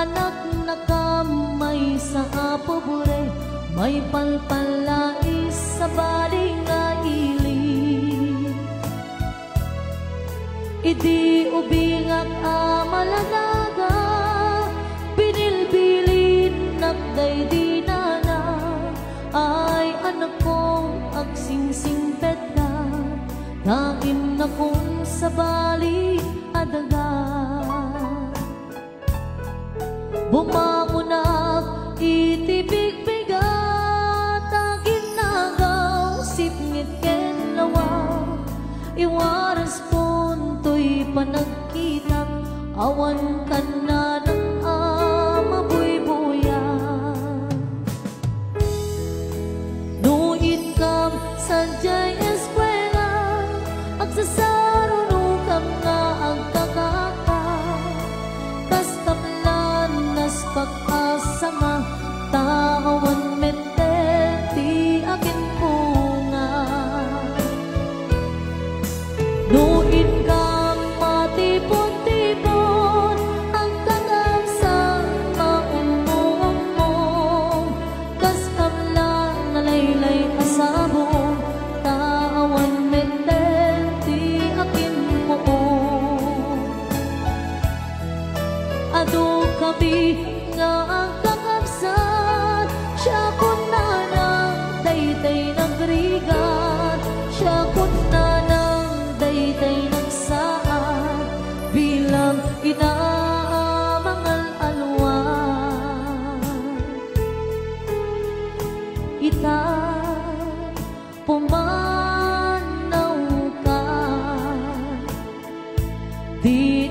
anak na kamay sa pobre, may palpalais sa baling nga ili. Idi ubingak malagaga, binilbilin nagday di nana, ay anak kong agsingsing petna, kain na kong sa bali adaga. Bumangunak itibig-bigat, agin nagaw sipngit ken lawa, iwaras punto'y panagkita, awan ka na ng mabuy-buya. Nuit kam sadya'y eskwela, agsasaro nukam nga ang kakaka, kas kamlan nas pag-asa nga, tawan meten ti akin punga. Nuit kam matipon-tipon, ang kagamsang maumong-umong, kas kamlan nalaylay asabong, tawan meten ti akin puong. Ado kabi nga ang kakabsat, siya kun na ng dayday nagrigat, siya kun na ng dayday nagsaat, bilang inamangal alwa. Ita pumanaw ka, di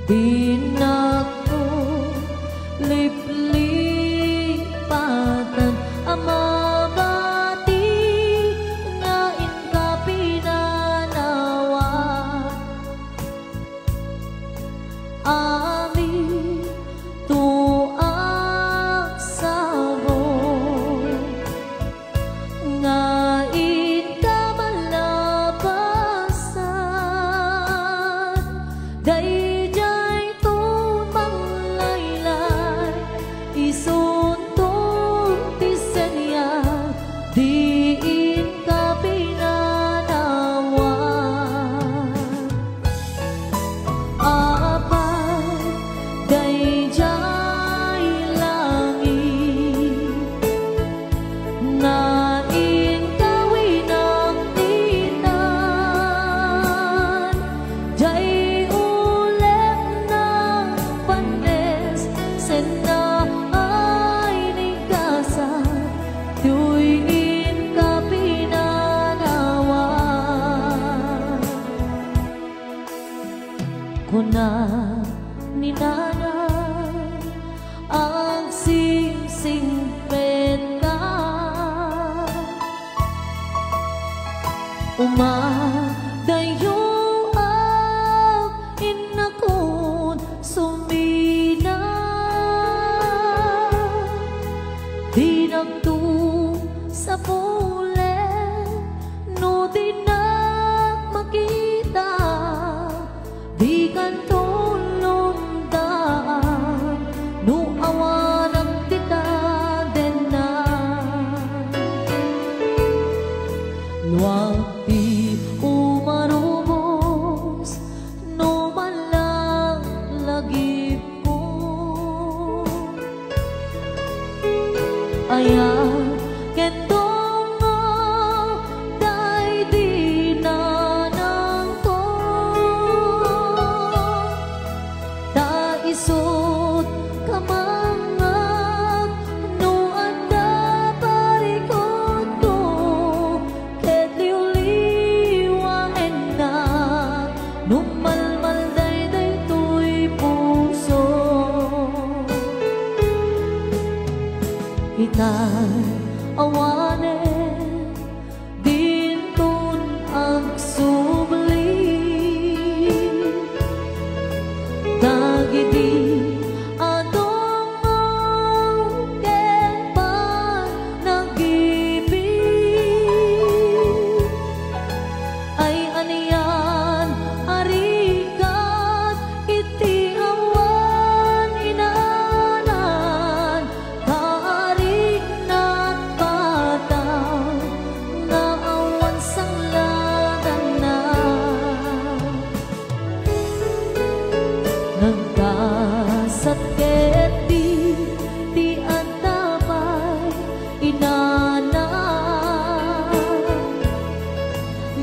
di naglip-lipatan, amabati nga inka pinanawa. Ami tuak sabon, nga inka malabasan, day kuna ni nana ang sing-sing peta, umadayo ang inakon sumina, di nagtung sa pule no di makita, di kantulong daan, no awan ang tita denan. Luwag di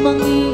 mangi